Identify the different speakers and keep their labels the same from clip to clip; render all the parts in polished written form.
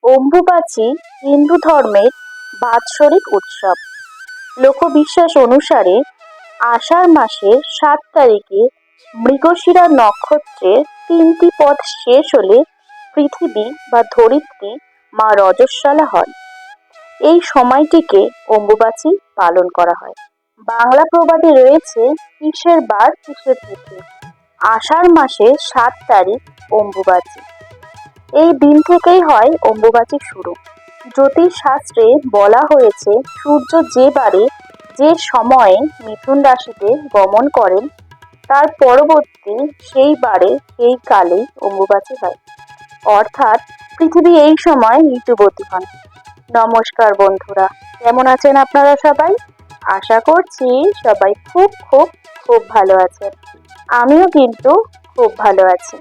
Speaker 1: অম্বুবাচী হিন্দু ধর্মের বাৎসরিক উৎসব। লোকবিশ্বাস অনুসারে আষাঢ় মাসের ৭ তারিখে মৃগশিরা নক্ষত্রের ৩টি পদ শেষ হলে পৃথিবী বা ধরিত্রী মা রজস্বলা হন। এই সময়টিকে অম্বুবাচী পালন করা হয়। বাংলা প্রবাদে রয়েছে, কিসের বার কিসের তিথি, আষাঢ় মাসের ৭ তারিখ অম্বুবাচী। এই দিন থেকেই হয় অম্বুবাচী শুরু। জ্যোতিষ শাস্ত্রে বলা হয়েছে, সূর্য যে বারে যে সময়ে মিথুন রাশিতে গমন করেন তার পরবর্তী সেই বারে সেই কালেই অম্বুবাচী হয়, অর্থাৎ পৃথিবী এই সময় ঋতুবতী হন। নমস্কার বন্ধুরা, কেমন আছেন আপনারা সবাই? আশা করছি সবাই খুব খুব খুব ভালো আছেন। আমিও কিন্তু খুব ভালো আছি।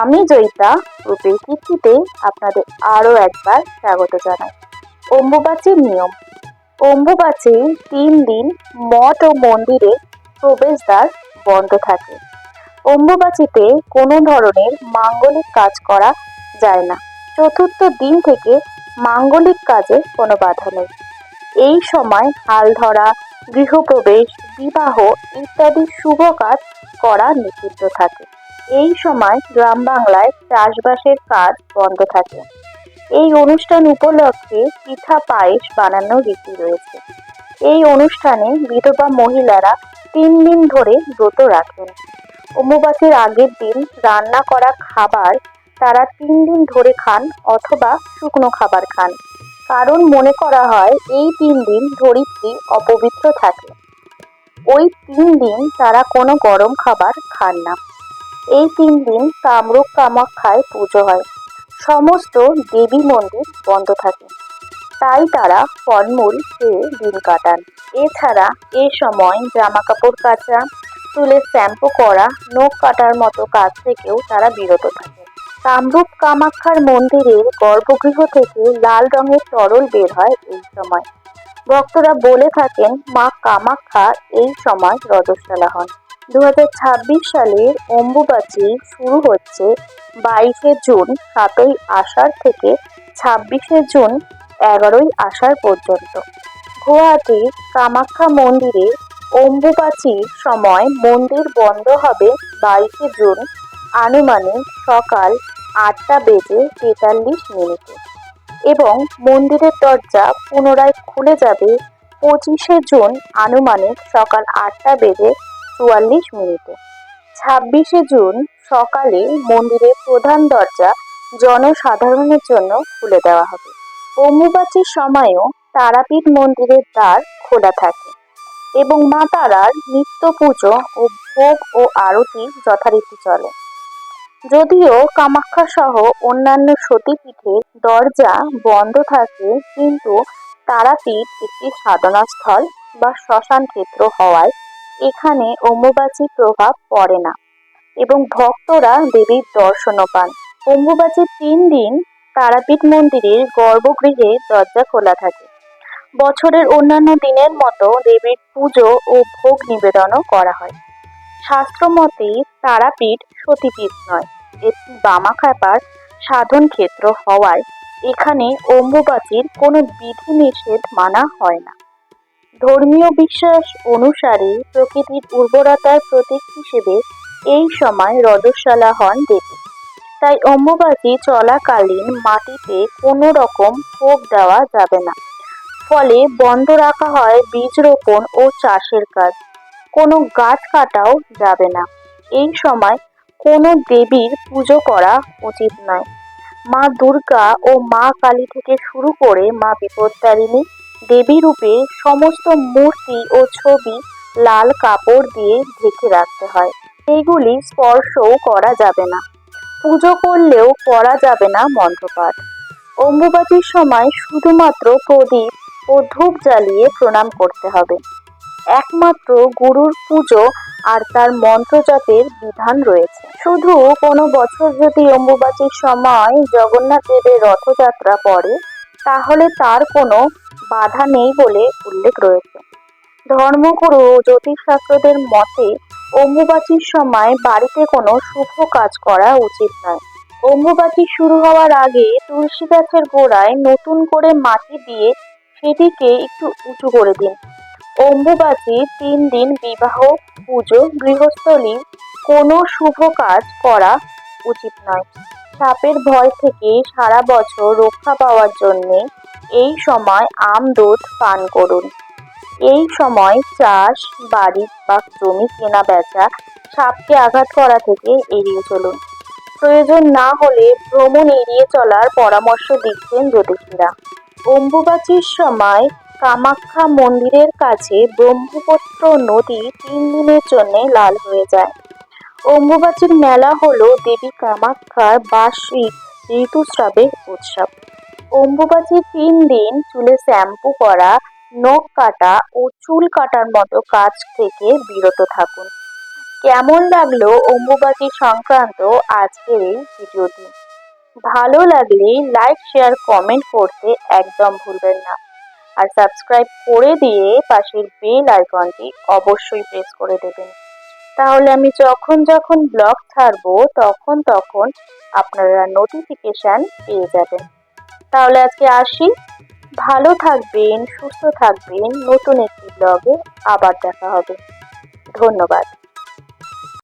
Speaker 1: আমি জয়িতা রূপের কীর্তিতে আপনাদের আরও একবার স্বাগত জানাই। অম্বুবাচীর নিয়ম। অম্বুবাচী 3 দিন মঠ ও মন্দিরে প্রবেশদ্বার বন্ধ থাকে। অম্বুবাচীতে কোনো ধরনের মাঙ্গলিক কাজ করা যায় না। চতুর্থ দিন থেকে মাঙ্গলিক কাজে কোনো বাধা নেই। এই সময় হাল ধরা, গৃহপ্রবেশ, বিবাহ ইত্যাদি শুভ কাজ করা নিষিদ্ধ থাকে। এই সময় গ্রাম বাংলায় চাষবাসের কাজ বন্ধ থাকে। এই অনুষ্ঠান উপলক্ষে পিঠা পায়েস বানানোর রীতি রয়েছে। এই অনুষ্ঠানে বিধবা মহিলারা 3 দিন ধরে ব্রত রাখেন। অম্বুবাচীর আগের দিন রান্না করা খাবার তারা 3 দিন ধরে খান অথবা শুকনো খাবার খান, কারণ মনে করা হয় এই 3 দিন ধরিত্রী অপবিত্র থাকে। ওই 3 দিন তারা কোনো গরম খাবার খান না। এই 3 দিন কামরূপ কামাখ্যায় পুজো হয়। সমস্ত দেবী মন্দির বন্ধ থাকে, তাই তারা ফলমূল খেয়ে দিন কাটান। এছাড়া এ সময় জামা কাপড় কাচা, চুলের শ্যাম্পু করা, নখ কাটার মতো কাজ থেকেও তারা বিরত থাকে। কামরূপ কামাখ্যার মন্দিরের গর্ভগৃহ থেকে লাল রঙের তরল বের হয় এই সময়। ভক্তরা বলে থাকেন, মা কামাখ্যা এই সময় রজস্বলা হন। 2026 সালের অম্বুবাচী শুরু হচ্ছে 22শে জুন 7ই আষাঢ় থেকে 26শে জুন 11ই আষাঢ় পর্যন্ত। গুয়াহাটির কামাখ্যা মন্দিরে অম্বুবাচীর সময় মন্দির বন্ধ হবে 22শে জুন আনুমানিক সকাল 8টা বেজে 43 মিনিটে এবং মন্দিরের দরজা পুনরায় খুলে যাবে 25শে জুন আনুমানিক সকাল 8টা বেজে 44 মিনিটে। 26শে জুন সকালে মন্দিরের প্রধান দরজা জনসাধারণের জন্য খুলে দেওয়া হবে। অম্বুবাচীর সময়ও তারাপীঠ মন্দিরের দ্বার খোলা থাকে এবং মা তারার নিত্য পুজো ও ভোগ ও আরতি যথারীতি চলে। যদিও কামাখ্যা সহ অন্যান্য সতীপীঠের দরজা বন্ধ থাকে, কিন্তু তারাপীঠ একটি সাধনাস্থল বা শ্মশান ক্ষেত্র হওয়ায় এখানে অম্বুবাচীর প্রভাব পড়ে না এবং ভক্তরা দেবীর দর্শনও পান। অম্বুবাচীর 3 দিন তারাপীঠ মন্দিরের গর্ভগৃহে দরজা খোলা থাকে। বছরের অন্যান্য দিনের মতো দেবীর পুজো ও ভোগ নিবেদনও করা হয়। শাস্ত্র মতে তারাপীঠ সতীপীঠ নয়, এটি বামাখ্যাপার সাধন ক্ষেত্র হওয়ায় এখানে অম্বুবাচীর কোনো বিধিনিষেধ মানা হয় না। ধর্মীয় বিশ্বাস অনুসারে প্রকৃতির উর্বরতার প্রতীক হিসেবে এই সময় রজস্বলা হন দেবী। তাই অম্বুবাচী চলাকালীন মাটিতে কোনো রকম কোপ দেওয়া যাবে না। ফলে বন্ধ রাখা হয় বীজ রোপণ ও চাষের কাজ। কোনো গাছ কাটাও যাবে না। এই সময় কোনো দেবীর পুজো করা উচিত নয়। মা দুর্গা ও মা কালী থেকে শুরু করে মা বিপত্তারিণী দেবী রূপে সমস্ত মূর্তি ও ছবি লাল কাপড় দিয়ে ঢেকে রাখতে হয়। এগুলি স্পর্শও করা যাবে না। পুজো করলেও করা যাবে না মন্ত্রপাঠ। অম্বুবাচীর সময় শুধুমাত্র প্রদীপ ও ধূপ জ্বালিয়ে প্রণাম করতে হবে। একমাত্র গুরুর পুজো আর তার মন্ত্র জপের বিধান রয়েছে। শুধু কোনো বছর যদি অম্বুবাচীর সময় জগন্নাথ দেবের রথযাত্রা পড়ে, তাহলে তার কোনো বাধা নেই বলে উল্লেখ রয়েছে। ধর্মগুরু ও জ্যোতিষশাস্ত্রদের মতে অম্বুবাচীর সময় বাড়িতে কোনো শুভ কাজ করা উচিত নয়। অম্বুবাচী শুরু হওয়ার আগে তুলসী গাছের গোড়ায় নতুন করে মাটি দিয়ে সেটিকে একটু উঁচু করে দিন। অম্বুবাচী 3 দিন বিবাহ, পুজো, গৃহস্থলী কোনো শুভ কাজ করা উচিত নয়। সাপের ভয় থেকে সারা বছর রক্ষা পাওয়ার জন্যে এই সময় আম দুধ পান করুন। এই সময় চাষ, বাড়ি বা জমি কেনা বেচা সাপকে আঘাত করা থেকে এড়িয়ে চলুন। প্রয়োজন না হলে ভ্রমণ এড়িয়ে চলার পরামর্শ দিচ্ছেন জ্যোতিষীরা। অম্বুবাচীর সময় কামাখ্যা মন্দিরের কাছে ব্রহ্মপুত্র নদী 3 দিনের জন্য লাল হয়ে যায়। অম্বুবাচীর মেলা হলো দেবী কামাখ্যার বার্ষিক ঋতুস্রাবের উৎসব। অম্বুবাচীর 3 দিন চুলে শ্যাম্পু করা, নখ কাটা ও চুল কাটার মতো কাজ থেকে বিরত থাকুন। কেমন লাগলো অম্বুবাচী সংক্রান্ত আজকের এই ভিডিওটি? ভালো লাগলে লাইক, শেয়ার, কমেন্ট করতে একদম ভুলবেন না। আর সাবস্ক্রাইব করে দিয়ে পাশের বেল আইকনটি অবশ্যই প্রেস করে দেবেন। তাহলে আমি যখন যখন ব্লগ ছাড়বো তখন আপনারা নোটিফিকেশন পেয়ে যাবেন। তাহলে আজকে আসি। ভালো থাকবেন, সুস্থ থাকবেন। নতুন একটি ব্লগে আবার দেখা হবে। ধন্যবাদ।